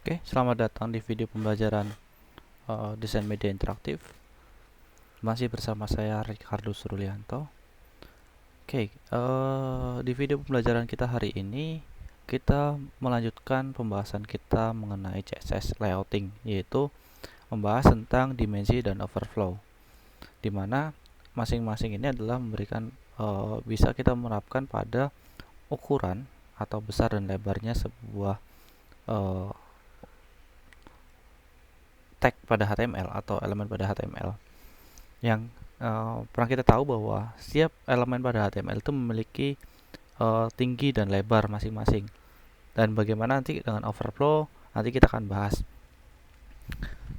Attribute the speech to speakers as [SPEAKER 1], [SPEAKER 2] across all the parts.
[SPEAKER 1] Oke, selamat datang di video pembelajaran desain media interaktif. Masih bersama saya Ricardo Surulianto. Oke, di video pembelajaran kita hari ini kita melanjutkan pembahasan kita mengenai CSS layouting, yaitu membahas tentang dimensi dan overflow, di mana masing-masing ini adalah memberikan bisa kita menerapkan pada ukuran atau besar dan lebarnya sebuah tag pada HTML atau elemen pada HTML yang pernah kita tahu bahwa setiap elemen pada HTML itu memiliki tinggi dan lebar masing-masing, dan bagaimana nanti dengan overflow nanti kita akan bahas.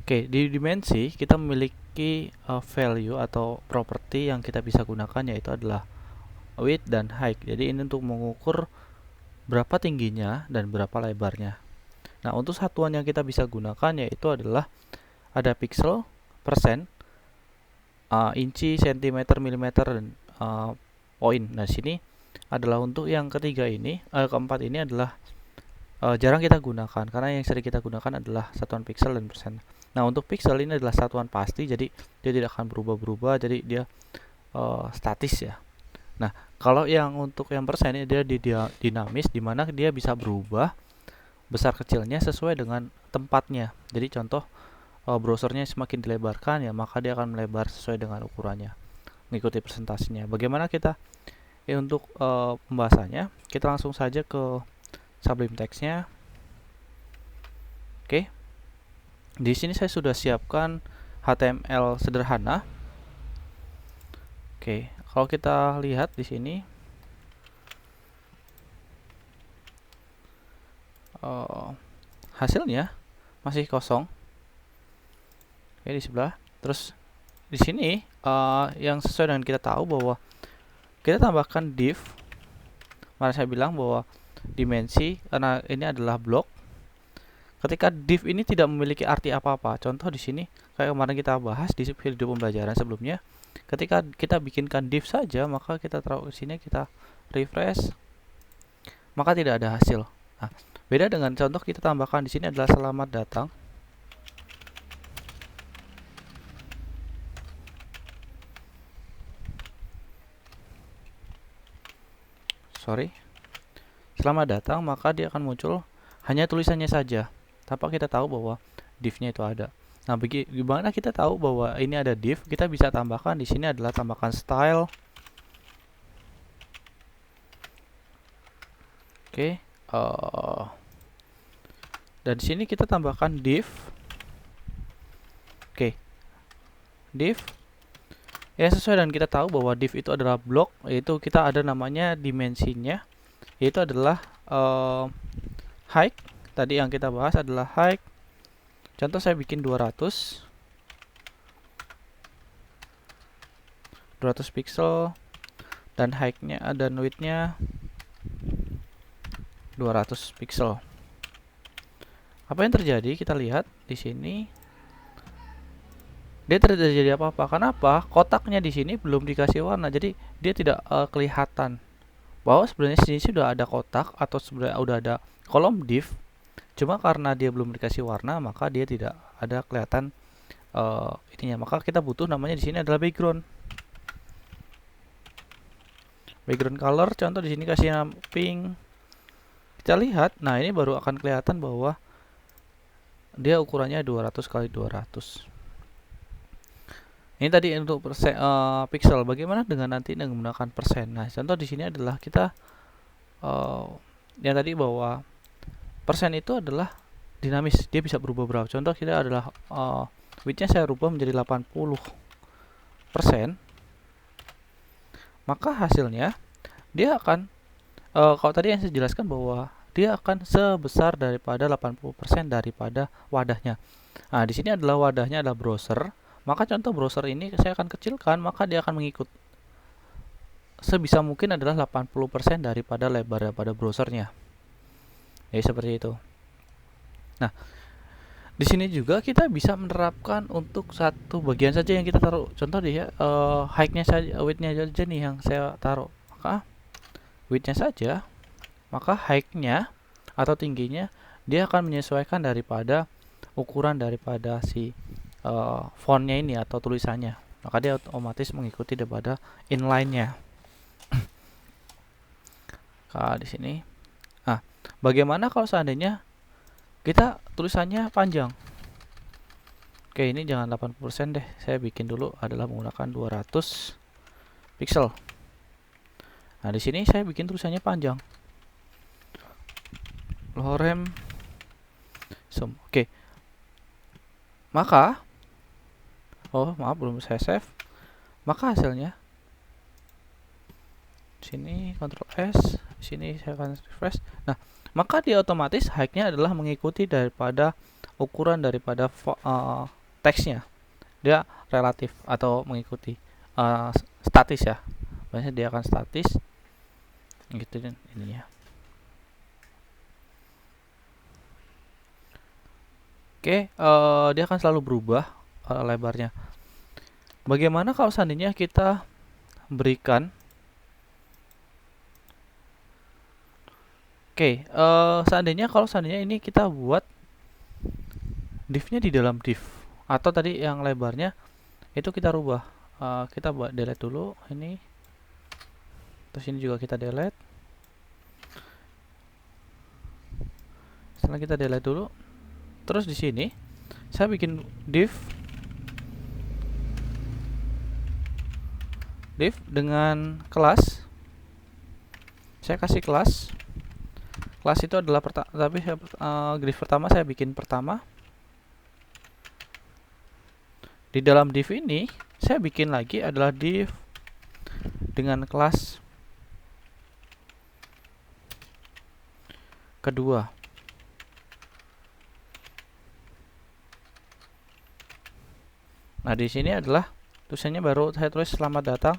[SPEAKER 1] Oke, di dimensi kita memiliki value atau property yang kita bisa gunakan, yaitu adalah width dan height. Jadi ini untuk mengukur berapa tingginya dan berapa lebarnya. Nah, untuk satuan yang kita bisa gunakan yaitu adalah ada pixel, persen, inci, sentimeter, milimeter, dan poin. Nah, sini adalah untuk yang ketiga ini, keempat ini adalah jarang kita gunakan karena yang sering kita gunakan adalah satuan pixel dan persen. Nah, untuk pixel ini adalah satuan pasti, jadi dia tidak akan berubah-berubah, jadi dia statis ya. Nah, kalau yang untuk yang persen ini dia dinamis, di mana dia bisa berubah besar kecilnya sesuai dengan tempatnya. Jadi contoh, browsernya semakin dilebarkan ya, maka dia akan melebar sesuai dengan ukurannya, mengikuti presentasinya. Bagaimana kita untuk pembahasannya, kita langsung saja ke Sublime Text-nya. Oke, di sini saya sudah siapkan HTML sederhana. Oke, kalau kita lihat di sini hasilnya masih kosong. Oke, di sebelah. Terus di sini yang sesuai dengan kita tahu bahwa kita tambahkan div. Mari saya bilang bahwa dimensi, karena ini adalah blok. Ketika div ini tidak memiliki arti apa-apa. Contoh di sini kayak kemarin kita bahas di video pembelajaran sebelumnya. Ketika kita bikinkan div saja, maka kita taruh di sini, kita refresh, maka tidak ada hasil. Nah, beda dengan contoh kita tambahkan di sini adalah selamat datang. Selamat datang, maka dia akan muncul hanya tulisannya saja, tanpa kita tahu bahwa div-nya itu ada. Nah, bagaimana kita tahu bahwa ini ada div? Kita bisa tambahkan di sini adalah tambahkan style. Oke, dan di sini kita tambahkan div. Oke, div ya, sesuai dengan kita tahu bahwa div itu adalah blok, yaitu kita ada namanya dimensinya, yaitu adalah height. Tadi yang kita bahas adalah height. Contoh saya bikin 200 pixel, dan height-nya dan width-nya 200 pixel. Apa yang terjadi? Kita lihat di sini dia tidak terjadi apa-apa. Kenapa? Kotaknya di sini belum dikasih warna, jadi dia tidak kelihatan bahwa sebenarnya sini sudah ada kotak atau sebenarnya udah ada kolom div. Cuma karena dia belum dikasih warna, maka dia tidak ada kelihatan ininya. Maka kita butuh namanya di sini adalah background. Background color, contoh di sini kasih nama pink. Kita lihat, nah ini baru akan kelihatan bahwa dia ukurannya 200 kali 200. Ini tadi untuk pixel. Bagaimana dengan nanti menggunakan persen? Nah, contoh di sini adalah kita yang tadi bahwa persen itu adalah dinamis, dia bisa berubah-ubah. Contoh kita adalah width-nya saya rubah menjadi 80%, maka hasilnya dia akan kalau tadi yang saya jelaskan bahwa dia akan sebesar daripada 80% daripada wadahnya. Nah, di sini adalah wadahnya adalah browser. Maka contoh browser ini saya akan kecilkan, maka dia akan mengikut sebisa mungkin adalah 80% daripada lebar daripada browsernya. Jadi seperti itu. Nah, di sini juga kita bisa menerapkan untuk satu bagian saja yang kita taruh. Contoh dia height-nya saja, width-nya saja nih yang saya taruh. Maka width-nya saja, maka height-nya atau tingginya dia akan menyesuaikan daripada ukuran daripada si fontnya ini atau tulisannya, maka dia otomatis mengikuti daripada inline-nya. Di sini. Nah, bagaimana kalau seandainya kita tulisannya panjang? Oke, ini jangan 80% deh. Saya bikin dulu adalah menggunakan 200 pixel. Nah, di sini saya bikin tulisannya panjang. Lorem sum. Oke. Maka maaf, belum saya save. Maka hasilnya sini Ctrl S, sini saya akan refresh. Nah, maka dia otomatis height-nya adalah mengikuti daripada ukuran daripada teksnya. Dia relatif atau mengikuti statis ya. Biasanya dia akan statis gitu ini ya. Oke, dia akan selalu berubah lebarnya. Bagaimana kalau seandainya kita berikan seandainya ini kita buat div-nya di dalam div, atau tadi yang lebarnya itu kita rubah. Kita buat delete dulu ini, terus ini juga kita delete. Setelah kita delete dulu, terus di sini saya bikin div dengan kelas. Saya kasih kelas itu adalah div pertama saya bikin pertama. Di dalam div ini saya bikin lagi adalah div dengan kelas kedua. Nah, di sini adalah tulisannya baru saya tulis selamat datang.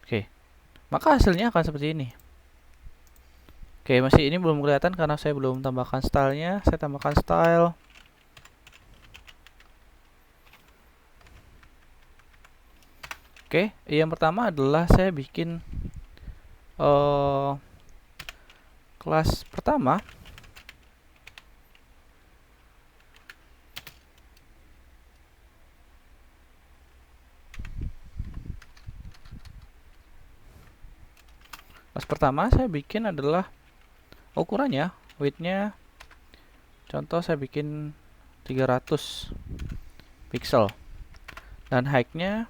[SPEAKER 1] Oke. Maka hasilnya akan seperti ini. Oke, masih ini belum kelihatan karena saya belum tambahkan stylenya. Saya tambahkan style. Oke, yang pertama adalah saya bikin kelas pertama. Kelas pertama saya bikin adalah ukurannya, width-nya contoh saya bikin 300 pixel, dan height-nya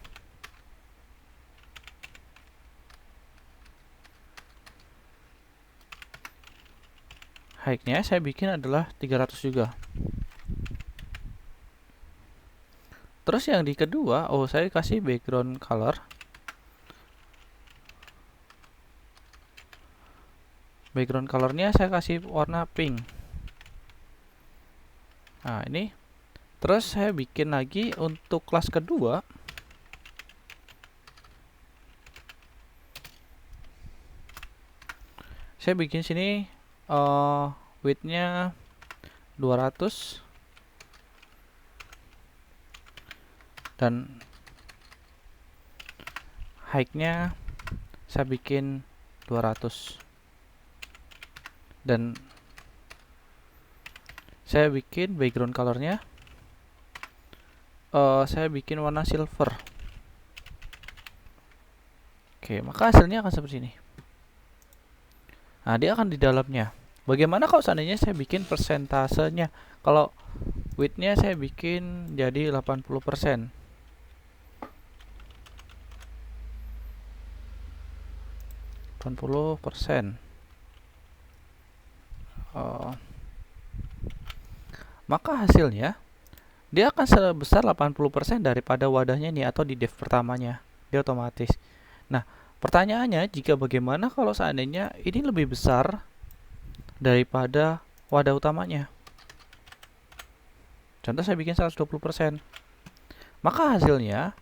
[SPEAKER 1] saya bikin adalah 300 juga. Terus yang di kedua, saya kasih background color. Background colornya saya kasih warna pink. Nah, ini. Terus saya bikin lagi untuk kelas kedua. Saya bikin sini width-nya 200 dan height-nya saya bikin 200. Dan saya bikin background colornya saya bikin warna silver. Oke, maka hasilnya akan seperti ini. Nah, dia akan di dalamnya. Bagaimana kalau seandainya saya bikin persentasenya? Kalau width-nya saya bikin jadi 80%. Maka hasilnya dia akan sebesar 80% daripada wadahnya ini atau di div pertamanya. Dia otomatis. Nah, pertanyaannya bagaimana kalau seandainya ini lebih besar daripada wadah utamanya? Contoh saya bikin 120%. Maka hasilnya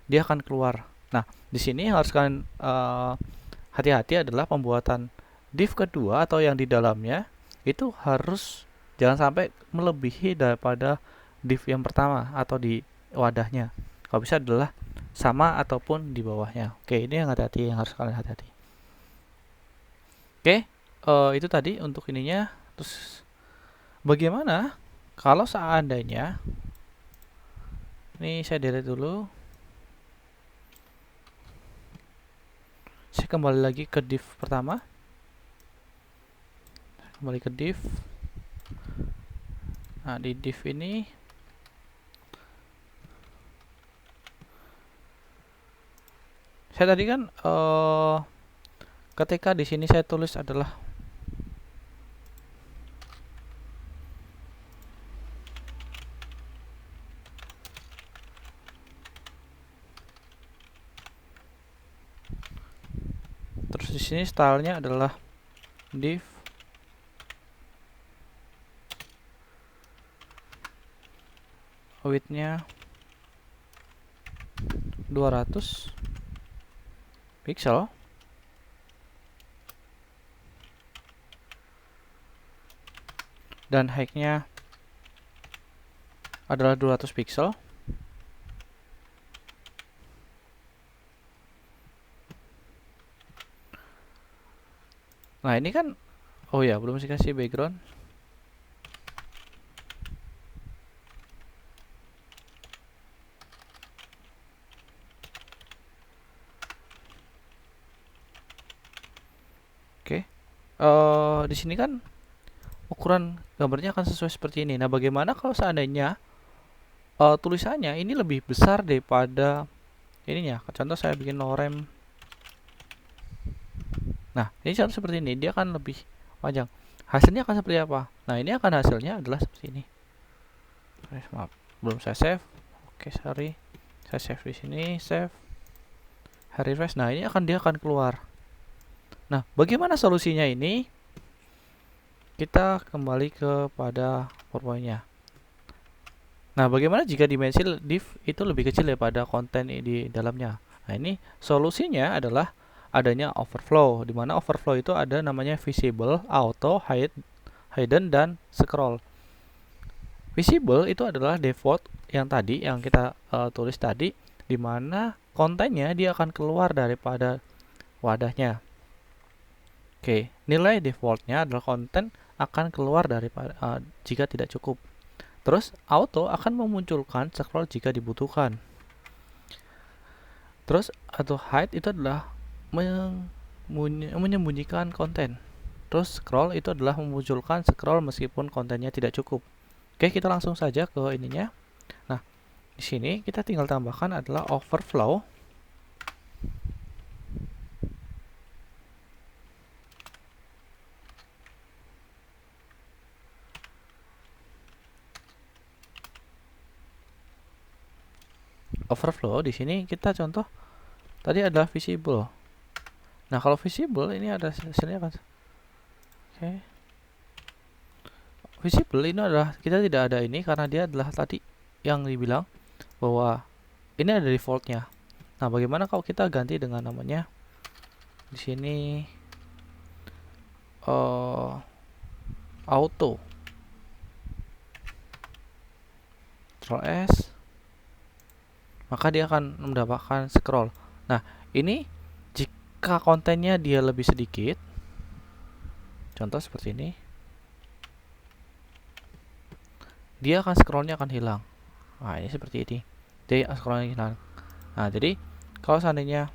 [SPEAKER 1] dia akan keluar. Nah, di sini harus kalian hati-hati adalah pembuatan div kedua atau yang di dalamnya itu harus jangan sampai melebihi daripada div yang pertama atau di wadahnya. Kalau bisa adalah sama ataupun di bawahnya. Oke, ini yang hati-hati, yang harus kalian hati-hati. Oke, itu tadi untuk ininya. Terus bagaimana kalau seandainya ini saya delete dulu. Saya kembali lagi ke div pertama. Kembali ke div. Nah, di div ini saya tadi kan ketika di sini saya tulis adalah terus di sini stylenya adalah div widthnya 200 pixel dan height-nya adalah 200 pixel. Nah, ini kan oh ya, belum sih kasih background. Oke. Di sini kan ukuran gambarnya akan sesuai seperti ini. Nah, bagaimana kalau seandainya tulisannya ini lebih besar daripada ininya? Contoh saya bikin lorem. Nah, ini contoh seperti ini, dia akan lebih panjang. Hasilnya akan seperti apa? Nah, ini akan hasilnya adalah seperti ini. Maaf, belum saya save. Oke, sorry. Saya save di sini, save. Refresh. Nah, ini dia akan keluar. Nah, bagaimana solusinya ini? Kita kembali kepada PowerPoint-nya. Nah, bagaimana jika dimensi div itu lebih kecil daripada konten di dalamnya? Nah, ini solusinya adalah adanya overflow, di mana overflow itu ada namanya visible, auto, hidden, dan scroll. Visible itu adalah default yang tadi yang kita tulis tadi, di mana kontennya dia akan keluar daripada wadahnya. Oke, nilai defaultnya adalah konten akan keluar daripada jika tidak cukup. Terus auto akan memunculkan scroll jika dibutuhkan. Terus atau hide itu adalah menyembunyikan konten. Terus scroll itu adalah memunculkan scroll meskipun kontennya tidak cukup. Oke, kita langsung saja ke ininya. Nah, di sini kita tinggal tambahkan adalah overflow. Overflow di sini kita contoh tadi adalah visible. Nah, kalau visible ini ada hasilnya kan. Oke. Visible ini adalah kita tidak ada ini karena dia adalah tadi yang dibilang bahwa ini ada defaultnya. Nah, bagaimana kalau kita ganti dengan namanya di sini auto Ctrl S, maka dia akan mendapatkan scroll. Nah, ini jika kontennya dia lebih sedikit, contoh seperti ini, dia akan scrollnya akan hilang. Nah, ini seperti ini, dia scrollnya hilang. Nah, jadi kalau seandainya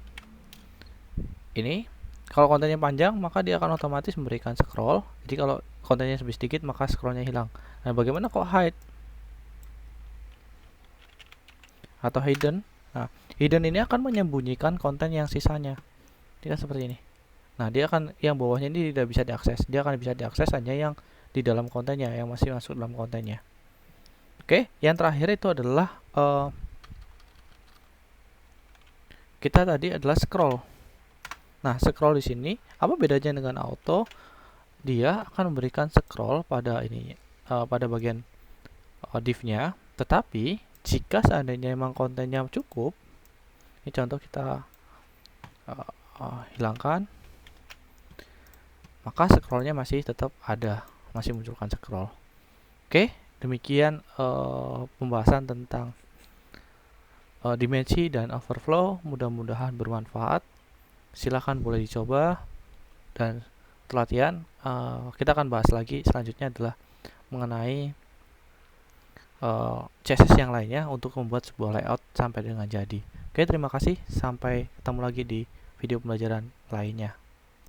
[SPEAKER 1] ini, kalau kontennya panjang, maka dia akan otomatis memberikan scroll. Jadi kalau kontennya lebih sedikit, maka scrollnya hilang. Nah, bagaimana kalau hide atau hidden? Nah, hidden ini akan menyembunyikan konten yang sisanya. Dia seperti ini. Nah, dia akan yang bawahnya ini tidak bisa diakses. Dia akan bisa diakses hanya yang di dalam kontennya, yang masih masuk dalam kontennya. Oke, yang terakhir itu adalah kita tadi adalah scroll. Nah, scroll di sini apa bedanya dengan auto? Dia akan memberikan scroll pada ini pada bagian div-nya, tetapi jika seandainya memang kontennya cukup, ini contoh kita hilangkan, maka scrollnya masih tetap ada, masih munculkan scroll. Oke, demikian pembahasan tentang dimensi dan overflow. Mudah-mudahan bermanfaat. Silahkan boleh dicoba, dan latihan kita akan bahas lagi selanjutnya adalah mengenai CSS yang lainnya untuk membuat sebuah layout sampai dengan jadi. Oke, terima kasih. Sampai ketemu lagi di video pembelajaran lainnya.